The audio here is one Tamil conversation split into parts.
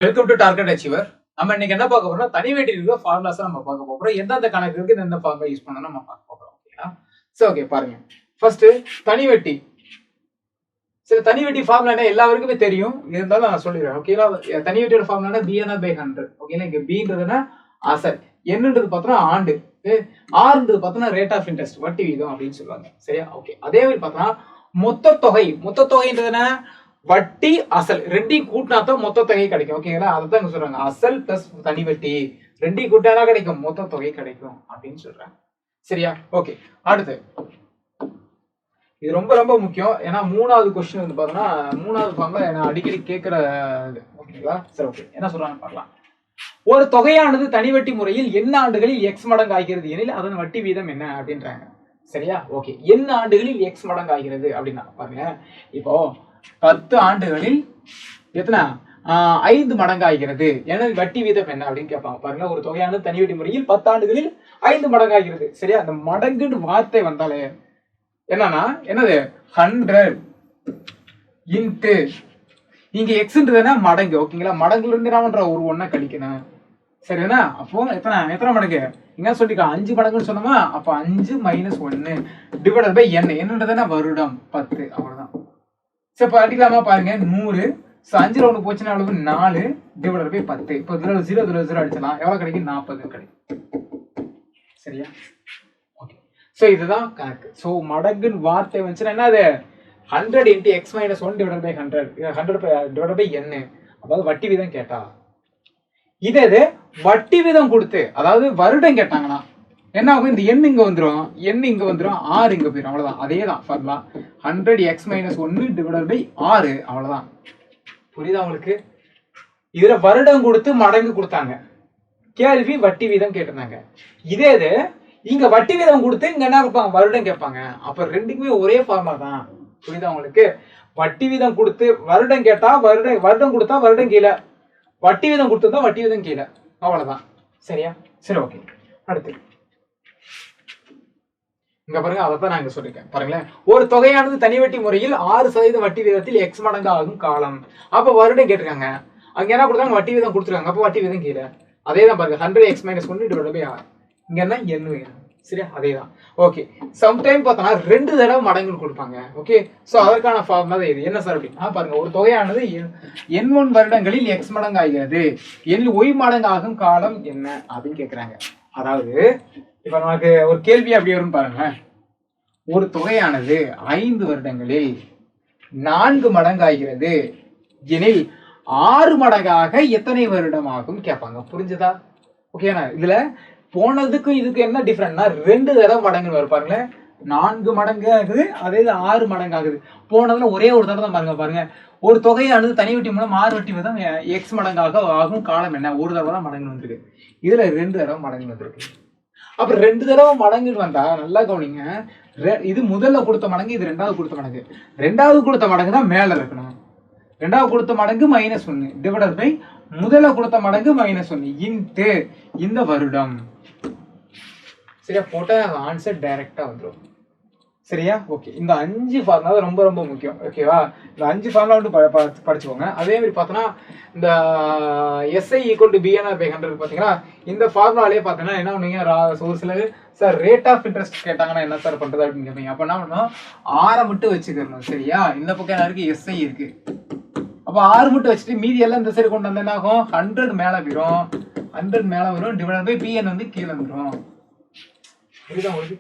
Welcome to target achiever. நம்ம இன்னைக்கு என்ன பார்க்க போறோம்னா தனி வெட்டி இருக்க ஃபார்முலாஸ் நம்ம பார்க்க போறோம். எந்தெந்த கணக்குக்கு எந்த ஃபார்முலா யூஸ் பண்ணணும் நம்ம பார்க்க போறோம். ஓகேங்களா? சோ ஓகே பாருங்க. ஃபர்ஸ்ட் தனி வெட்டி. சரி, தனி வெட்டி ஃபார்முலா எல்லாருக்குமே தெரியும். இருந்தாலும் நான் சொல்லிடுறேன். ஓகேங்களா? தனி வெட்டியோட ஃபார்முலா BN/100. ஓகேங்களா? இங்க Bன்றதுனா அசல், Nன்றது பார்த்தோம்னா ஆண்டு, Rன்றது பார்த்தோம்னா ரேட் ஆஃப் இன்ட்ரெஸ்ட், வட்டி வீதம் அப்படின்னு சொல்லுவாங்க. சரியா? ஓகே. அதே மாதிரி பார்த்தோம்னா மொத்த தொகை. மொத்த தொகைன்றதுனா வட்டி அசல் ரெண்டையும் கூட்டினா தான் மொத்த தொகை கிடைக்கும். ஓகேங்களா? அதுதான் இங்க சொல்றாங்க. அசல் பிளஸ் தனி வட்டி ரெண்டையும் கூட்டினா கிடைக்கும், மொத்த தொகை கிடைக்கும் அப்படின்னு சொல்றாங்க. சரியா? ஓகே. அடுத்து இது ரொம்ப ரொம்ப முக்கியம். ஏன்னா மூணாவது கொஸ்டின் வந்து பார்த்தோம்னா மூணாவது ஃபார்ம்ல நான் அடிக்கடி கேட்கிற இது. ஓகேங்களா? சரி, ஓகே. என்ன சொல்றாங்க பார்க்கலாம். ஒரு தொகையானது தனி வட்டி முறையில் என்ன ஆண்டுகளில் எக்ஸ் மடங்கு ஆகிறது எனில் அதன் வட்டி வீதம் என்ன அப்படின்றாங்க. சரியா? ஓகே. என்ன ஆண்டுகளில் எக்ஸ் மடங்கு ஆகிறது அப்படின்னா பாருங்க. இப்போ 10 ஆண்டுகளில் எத்தனை 5 மடங்கு ஆகிறது, எனது வட்டி வீதம் என்ன அப்படின்னு கேட்பாங்க. பாருங்க, ஒரு தொகையானது தனி வட்டி முறையில் 10 ஆண்டுகளில் 5 மடங்கு ஆகிறது. சரியா? அந்த மடங்குன்னு வார்த்தை வந்தாலே என்னன்னா என்னது 100 இன்ட்டு இங்க எக்ஸ்ன்றதுனா மடங்கு. ஓகேங்களா? மடங்குல இருந்து என்ன பண்ற ஒரு ஒண்ணா கழிக்கணும். சரியா? அப்போ எத்தனை மடங்கு இங்க சொல்லிக்கலாம், 5 மடங்குன்னு சொன்னோமா, அப்ப 5 - 1 டிவைடட் பை n. என்னன்றதுனா வருடம் 10. அவ்வளவுதான். சரி, இப்போ அடிக்கலாமா பாருங்க. 100 5ல 1 போச்சுன்னா எவ்வளவு 4 டிவைடட் பை 10. இப்போ 0 அடிச்சலாம், எவ்வளவு கிடைக்கும் 40 கிடைக்கும். சரியா? ஓகே. சோ இதுதான் கணக்கு. சோ மடங்குன்னு வார்த்தை வந்துச்சுன்னா என்னது 100 × x - 1 divided by 100 divided by n. அதாவது வட்டி வீதம் கேட்டா. இதே வட்டி வீதம் கொடுத்து அதாவது வருடம் கேட்டாங்கன்னா என்ன ஆகும், இந்த n இங்க வந்துரும், n இங்க வந்துரும், r இங்க போயிடும். அவ்வளவுதான். அதே தான் ஃபார்முலா. 100x - 1 divided by 6. அவ்வளவுதான். புரியுதா உங்களுக்கு? இதுல வருடம் கொடுத்து மடங்கு கொடுத்தாங்க, கேள்வி வட்டி வீதம் கேட்டிருந்தாங்க. இதே இது இங்க வட்டி வீதம் கொடுத்து இங்க என்ன கேட்பாங்க, வருடம் கேட்பாங்க. அப்ப ரெண்டுக்குமே ஒரே ஃபார்முலா தான். புரியுதா உங்களுக்கு? வட்டி வீதம் கொடுத்து வருடம் கேட்டா வருடம் கொடுத்தா வருடம் கீழே, வட்டி வீதம் கொடுத்தா வட்டி வீதம் கீழே. அவ்வளவுதான். சரியா? சரி, ஓகே. அடுத்து இங்க பாருங்க, அதைத்தான் நான் இங்க சொல்லிருக்கேன். பாருங்களேன், ஒரு தொகையானது தனி வட்டி முறையில் 6% வட்டி வீதத்தில் எக்ஸ் மடங்கு ஆகும் காலம். அப்ப வருடம் கேட்டிருக்காங்க, அங்க என்ன கொடுத்தாங்க, வட்டி வீதம் கொடுத்துருக்காங்க. அப்ப வட்டி வீதம் கீழே. அதே தான் பாருங்க, 100x - 1 டிவைடட் பை 6. இங்க என்ன n வேணும். சரியா? அதே தான். ஓகே. சம்டைம் பார்த்தோம்னா 2 தடவை மடங்குன்னு கொடுப்பாங்க. ஓகே. சோ அதற்கான ஃபார்முலா இது என்ன சார் அப்படின்னா பாருங்க, ஒரு தொகையானது n1 வருடங்களில் எக்ஸ் மடங்கு ஆகிறது எனில் y மடங்கு ஆகும் காலம் என்ன அப்படின்னு கேட்கிறாங்க. அதாவது இப்ப நமக்கு ஒரு கேள்வி அப்படி வரும்னு பாருங்க. ஒரு தொகையானது 5 வருடங்களில் 4 மடங்கு ஆகிறது எனில் 6 மடங்காக எத்தனை வருடம் ஆகும் கேட்பாங்க. புரிஞ்சுதா? ஓகேண்ணா? இதுல போனதுக்கும் இதுக்கு என்ன டிஃபரெண்ட்னா 2 தடவை மடங்குன்னு வரும். பாருங்களேன், 4 மடங்கு ஆகுது, அதே 6 மடங்கு ஆகுது. போனதுல ஒரே ஒரு தடவை தான் பாருங்க. ஒரு தொகையானது தனி வட்டி மூலம் 6 வட்டி வீதம் எக்ஸ் மடங்காக ஆகும் காலம் என்ன, ஒரு தடவை தான் மடங்கு வந்திருக்கு. இதுல 2 தடவை மடங்கு வந்திருக்கு. அப்ப 2 தடவை மடங்குன்னு வந்தா நல்லா கவனிங்க. இது முதல்ல கொடுத்த மடங்கு, இது ரெண்டாவது கொடுத்த மடங்கு. ரெண்டாவது கொடுத்த மடங்கு தான் மேல இருக்கணும். ரெண்டாவது கொடுத்த மடங்கு -1 டிவைடட் பை முதல்ல கொடுத்த மடங்கு -1 இன்ட்டு இந்த வருடம். சரியா? போட்டா ஆன்சர் டைரக்டா வந்துடும். சரியா? ஓகே. இந்த 5 ஃபார்முலா ரொம்ப ரொம்ப முக்கியம். ஓகேவா? இந்த 5 ஃபார்முலா வந்து படிச்சுக்கோங்க. அதே மாதிரி பார்த்தோன்னா இந்த SI = BN/100 பார்த்தீங்கன்னா இந்த ஃபார்முலாலே பார்த்தீங்கன்னா என்ன பண்ணுவீங்க, ஒரு சிலர் சார் ரேட் ஆஃப் இன்ட்ரெஸ்ட் கேட்டாங்கன்னா என்ன சார் பண்றது அப்படின்னு கேட்பீங்க. அப்ப என்ன பண்ணணும், 6 மட்டும் வச்சுக்கணும். சரியா? இந்த பக்கம் என்ன இருக்கு, SI இருக்கு. அப்ப 6 மட்டும் வச்சுட்டு மீதி எல்லாம் இந்த சைடு கொண்டு வந்தா என்ன ஆகும், 100 மேல வரும், 100 மேல வரும் டிவைடட் பை BN வந்து கீழே வந்துடும். புரியுதா உங்களுக்கு?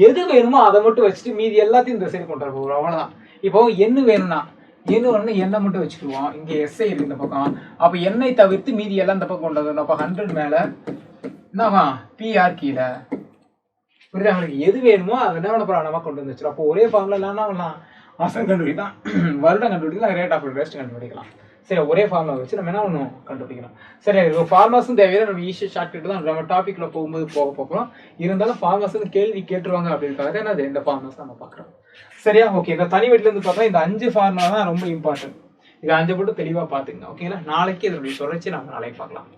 எது வேணுமோ அதை மட்டும் வச்சுட்டு மீதி எல்லாத்தையும் இந்த சைடு கொண்டு வர அவ்வளவுதான். இப்போ என்ன வேணும்னா என்ன மட்டும் வச்சுக்குவோம். இங்க SI இருக்கு இந்த பக்கம். அப்ப எண்ணெய் தவிர்த்து மீதி எல்லாம் இந்த பக்கம் கொண்டு வரணும். அப்ப 100 மேல என்னவா, PR கீழே. புரியுதா உங்களுக்கு? எது வேணுமோ அதை என்ன பண்ண போறோம், நம்ம கொண்டு வந்து வச்சிடும். அப்போ ஒரே ஃபார்முலா இல்லைன்னா அசல் கண்டுபிடிக்கலாம், வருடம் கண்டுபிடிக்கலாம், ரேட் ஆஃப் இன்ட்ரெஸ்ட் கண்டுபிடிக்கலாம். சரி, ஒரே ஃபார்முலா வச்சு நம்ம என்ன பண்ணுவோம், கண்டுபிடிக்கலாம். சரி, ஃபார்முலாஸும் தேவையில்லை, நம்ம ஈஸியாக ஷார்ட்கட் தான் நம்ம டாபிக்ல போகும்போது போக போகிறோம். இருந்தாலும் ஃபார்முலாஸ் கேள்வி கேட்டுருவாங்க அப்படின்றதுக்காக என்னது இந்த ஃபார்முலாஸ் நம்ம பார்க்குறோம். சரியா? ஓகே. இந்த தனி வீட்டுல இருந்து பார்த்தா இந்த 5 ஃபார்முலா தான் ரொம்ப இம்பார்ட்டன்ட். இது 5 மட்டும் தெளிவாக பார்த்துங்க. ஓகேங்களா? நாளைக்கு இதனுடைய தொடர்ச்சி நம்ம நாளைக்கு பார்க்கலாம்.